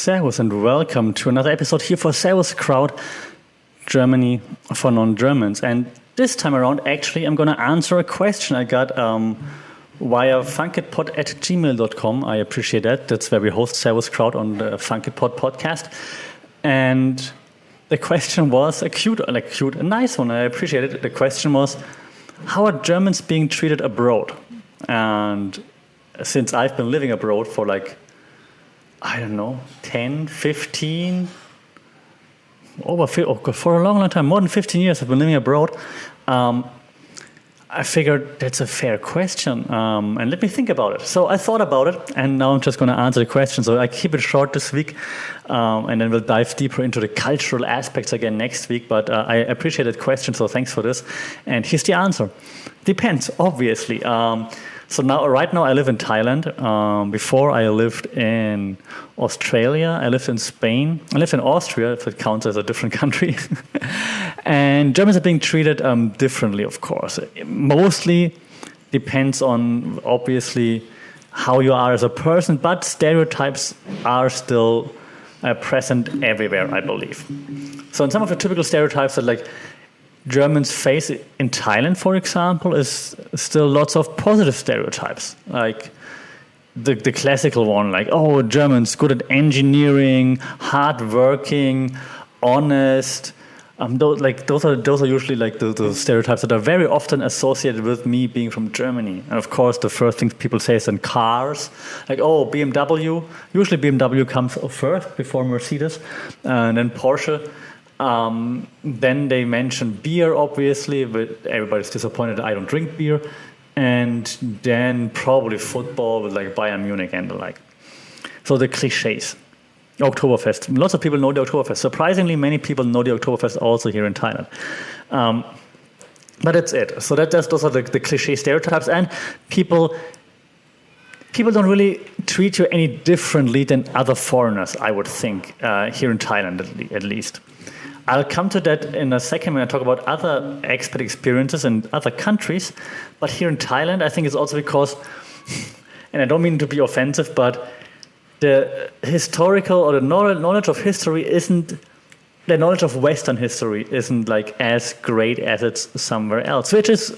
Servus and welcome to another episode here for Servus Kraut, Germany for non-Germans. And this time around, actually, I'm going to answer a question I got via funkitpod@gmail.com. I appreciate that. That's where we host Servus Kraut on the Funkitpod podcast. And the question was a nice one. I appreciate it. The question was, how are Germans being treated abroad? And since I've been living abroad for 10, 15, for a long time, more than 15 years I've been living abroad. I figured that's a fair question, and let me think about it. So I thought about it, and now I'm just going to answer the question. So I keep it short this week, and then we'll dive deeper into the cultural aspects again next week. But I appreciate that question, so thanks for this. And here's the answer. Depends, obviously. So right now I live in Thailand. Before I lived in Australia, I lived in Spain, I lived in Austria, if it counts as a different country. And Germans are being treated differently, of course. It mostly depends on, obviously, how you are as a person, but stereotypes are still present everywhere, I believe. So in some of the typical stereotypes that Germans face in Thailand, for example, is still lots of positive stereotypes. Like the classical one, Germans good at engineering, hardworking, honest. Those are usually the stereotypes that are very often associated with me being from Germany. And of course, the first things people say is in cars, BMW. Usually BMW comes first before Mercedes, and then Porsche. Then they mention beer, obviously, but everybody's disappointed I don't drink beer. And then probably football with Bayern Munich and the like. So the cliches. Oktoberfest. Lots of people know the Oktoberfest. Surprisingly, many people know the Oktoberfest also here in Thailand. But that's it. So those are the cliche stereotypes. And people don't really treat you any differently than other foreigners, I would think, here in Thailand at least. I'll come to that in a second when I talk about other expat experiences in other countries. But here in Thailand, I think it's also because, and I don't mean to be offensive, but the historical or the knowledge of history the knowledge of Western history isn't as great as it's somewhere else, which is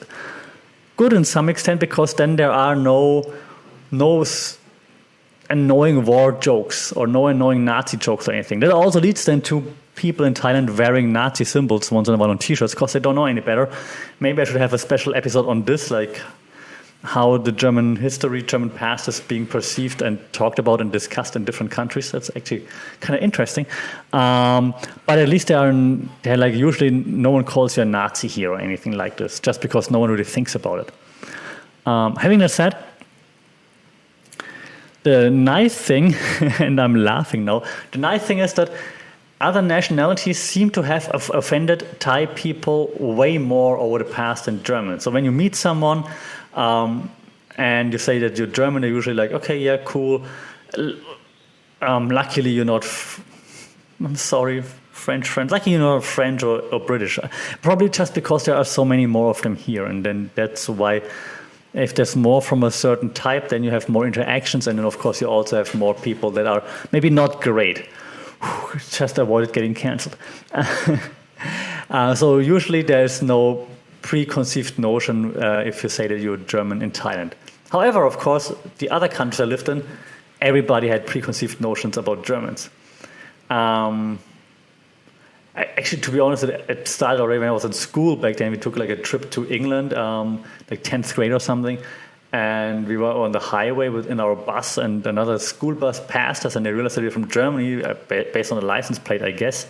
good in some extent because then there are no annoying war jokes or no annoying Nazi jokes or anything. That also leads then to people in Thailand wearing Nazi symbols once in a while on t-shirts because they don't know any better. Maybe I should have a special episode on this, how the German history, German past is being perceived and talked about and discussed in different countries. That's actually kind of interesting. But at least they're usually no one calls you a Nazi here or anything like this, just because no one really thinks about it. Having that said, the nice thing, and I'm laughing now, the nice thing is that other nationalities seem to have offended Thai people way more over the past than Germans. So when you meet someone and you say that you're German, they're usually okay, yeah, cool. Luckily you're not, I'm sorry, French friends. Luckily you're not French or British. Probably just because there are so many more of them here. And then that's why if there's more from a certain type, then you have more interactions. And then, of course, you also have more people that are maybe not great. Just avoided getting cancelled. So usually there's no preconceived notion if you say that you're German in Thailand. However, of course, the other countries I lived in, everybody had preconceived notions about Germans. Actually, to be honest, it started already when I was in school back then. We took a trip to England, 10th grade or something. And we were on the highway in our bus, and another school bus passed us, and they realized that we were from Germany, based on the license plate, I guess.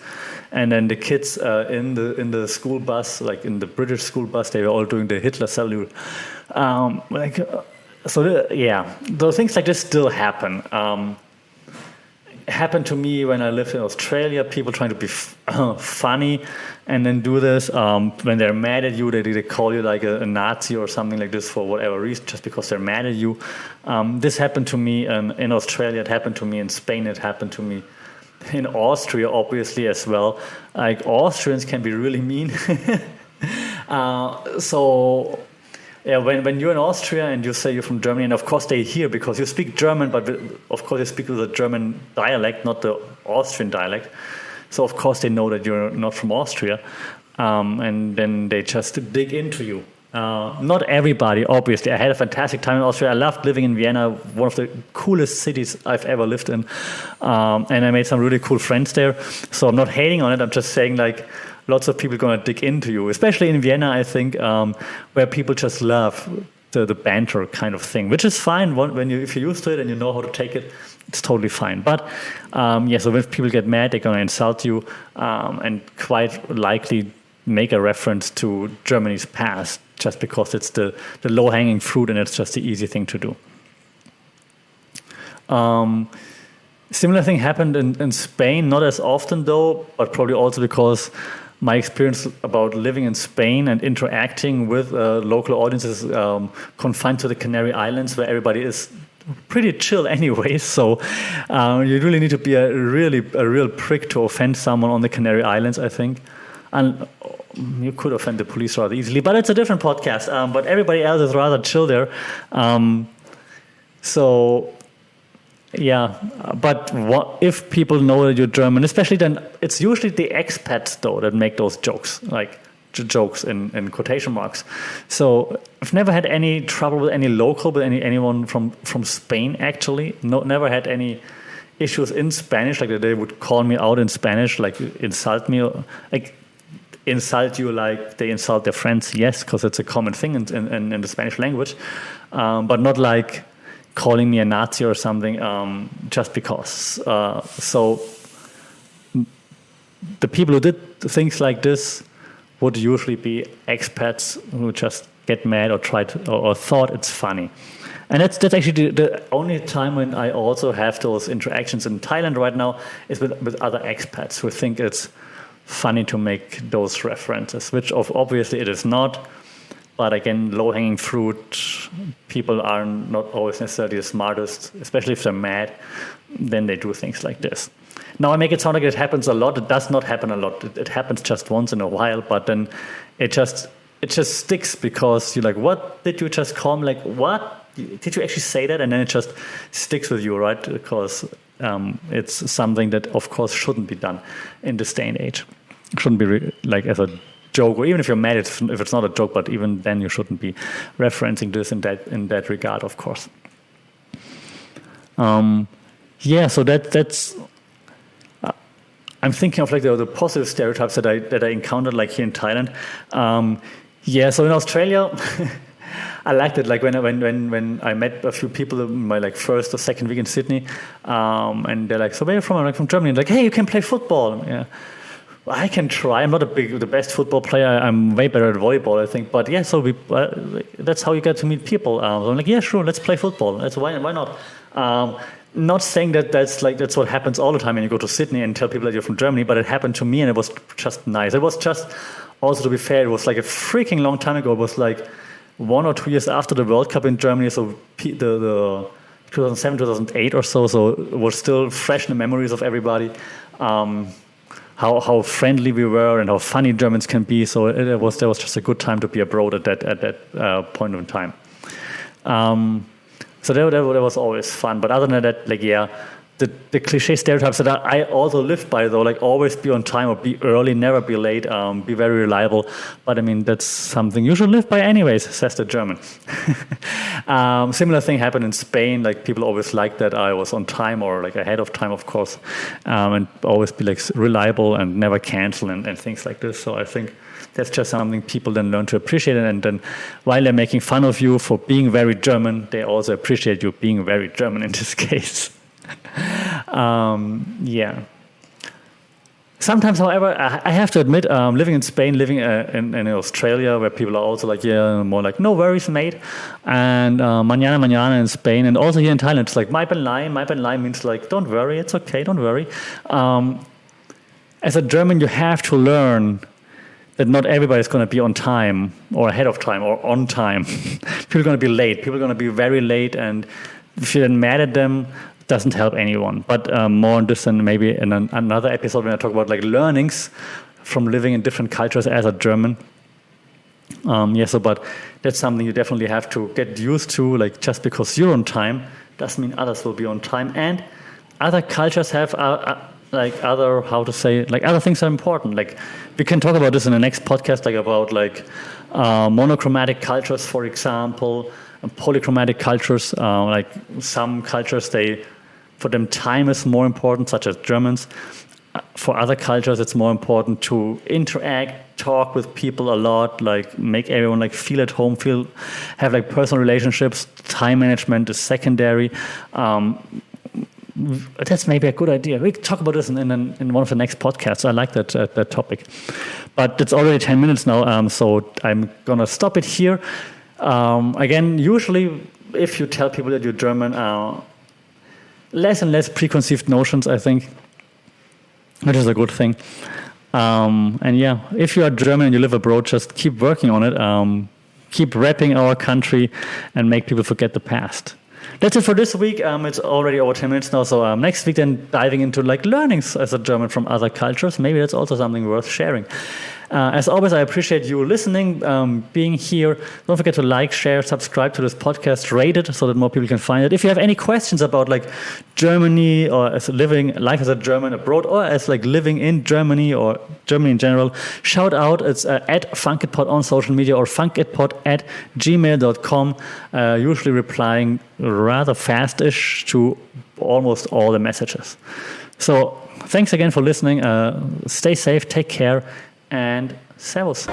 And then the kids in the school bus, in the British school bus, they were all doing the Hitler salute. So things like this still happen. Happened to me when I lived in Australia. People trying to be funny and then do this. When they're mad at you, they call you a Nazi or something like this for whatever reason, just because they're mad at you. This happened to me in Australia. It happened to me in Spain. It happened to me in Austria, obviously, as well. Austrians can be really mean. So Yeah, when you're in Austria and you say you're from Germany, and of course they hear because you speak German, but of course you speak with a German dialect, not the Austrian dialect. So of course they know that you're not from Austria, and then they just dig into you. Not everybody, obviously. I had a fantastic time in Austria. I loved living in Vienna, one of the coolest cities I've ever lived in, and I made some really cool friends there. So I'm not hating on it. I'm just saying like, lots of people are going to dig into you, especially in Vienna, I think, where people just love the banter kind of thing, which is fine if you're used to it and you know how to take it, it's totally fine. But so when people get mad, they're going to insult you and quite likely make a reference to Germany's past just because it's the low-hanging fruit and it's just the easy thing to do. Similar thing happened in Spain, not as often though, but probably also because my experience about living in Spain and interacting with local audiences confined to the Canary Islands, where everybody is pretty chill anyway. So you really need to be a real prick to offend someone on the Canary Islands, I think. And you could offend the police rather easily, but it's a different podcast. But everybody else is rather chill there. Yeah, but if people know that you're German, especially then, it's usually the expats, though, that make those jokes, like jokes in quotation marks. So I've never had any trouble with any local, with anyone from Spain, actually. Never had any issues in Spanish, like they would call me out in Spanish, like insult me, like insult you like they insult their friends, yes, because it's a common thing in the Spanish language, but not like calling me a Nazi or something just because. So the people who did things like this would usually be expats who just get mad or or thought it's funny. And that's actually the only time when I also have those interactions in Thailand right now is with other expats who think it's funny to make those references, which obviously it is not. But again, low-hanging fruit, people are not always necessarily the smartest, especially if they're mad, then they do things like this. Now I make it sound like it happens a lot. It does not happen a lot. It happens just once in a while, but then it just sticks because you're like, what did you just call me? Like, what? Did you actually say that? And then it just sticks with you, right? Because it's something that, of course, shouldn't be done in this day and age. It shouldn't be like as a joke, or even if you're mad, if it's not a joke, but even then you shouldn't be referencing this in that regard, of course. So that's. I'm thinking of like the positive stereotypes that I encountered like here in Thailand. So in Australia, I liked it. Like when I met a few people in my like first or second week in Sydney, and they're like, "So where are you from?" I'm like, "From Germany." And like, "Hey, you can play football." Yeah. I can try. I'm not the best football player. I'm way better at volleyball, I think. But yeah, so that's how you get to meet people. So I'm like, yeah, sure, let's play football. Why not? Not saying that's what happens all the time when you go to Sydney and tell people that you're from Germany, but it happened to me and it was just nice. It was just, also to be fair, it was like a freaking long time ago. It was like 1 or 2 years after the World Cup in Germany, so the 2007, 2008 or so. So it was still fresh in the memories of everybody. How friendly we were and how funny Germans can be. So there was just a good time to be abroad at that point in time. So that was always fun. But other than that, like the cliche stereotypes that I also live by, though, like always be on time or be early, never be late, be very reliable. But I mean, that's something you should live by anyways, says the German. Similar thing happened in Spain. Like people always liked that I was on time or like ahead of time, of course, and always be like reliable and never cancel and things like this. So I think that's just something people then learn to appreciate. And then while they're making fun of you for being very German, they also appreciate you being very German in this case. Sometimes, however, I have to admit, living in Spain, living in Australia, where people are also like, more like, no worries, mate, and mañana in Spain, and also here in Thailand, it's like, mai pen lai means like, don't worry, it's okay, don't worry. As a German, you have to learn that not everybody's going to be on time, or ahead of time, or on time. People are going to be late. People are going to be very late, and if you're then mad at them, doesn't help anyone. But more on this than maybe in another episode when I talk about like learnings from living in different cultures as a German. But that's something you definitely have to get used to. Like, just because you're on time doesn't mean others will be on time. And other cultures have other things are important. Like, we can talk about this in the next podcast, like about monochromatic cultures, for example, and polychromatic cultures. Like some cultures, for them time is more important, such as Germans. For other cultures, it's more important to interact, talk with people a lot, like make everyone like feel at home, have like personal relationships. Time management is secondary. That's maybe a good idea. We can talk about this in one of the next podcasts. I like that topic. But it's already 10 minutes now, so I'm going to stop it here. Again, usually if you tell people that you're German, less and less preconceived notions, I think, which is a good thing. If you are German and you live abroad, just keep working on it. Keep repping our country and make people forget the past. That's it for this week. It's already over 10 minutes now. So next week, then diving into like learnings as a German from other cultures. Maybe that's also something worth sharing. As always, I appreciate you listening, being here. Don't forget to like, share, subscribe to this podcast, rate it so that more people can find it. If you have any questions about like Germany or as life as a German abroad, or as like living in Germany or Germany in general, shout out. It's at funkitpod on social media or funkitpod@gmail.com. Usually replying rather fast-ish to almost all the messages. So thanks again for listening. Stay safe, take care, and Servus.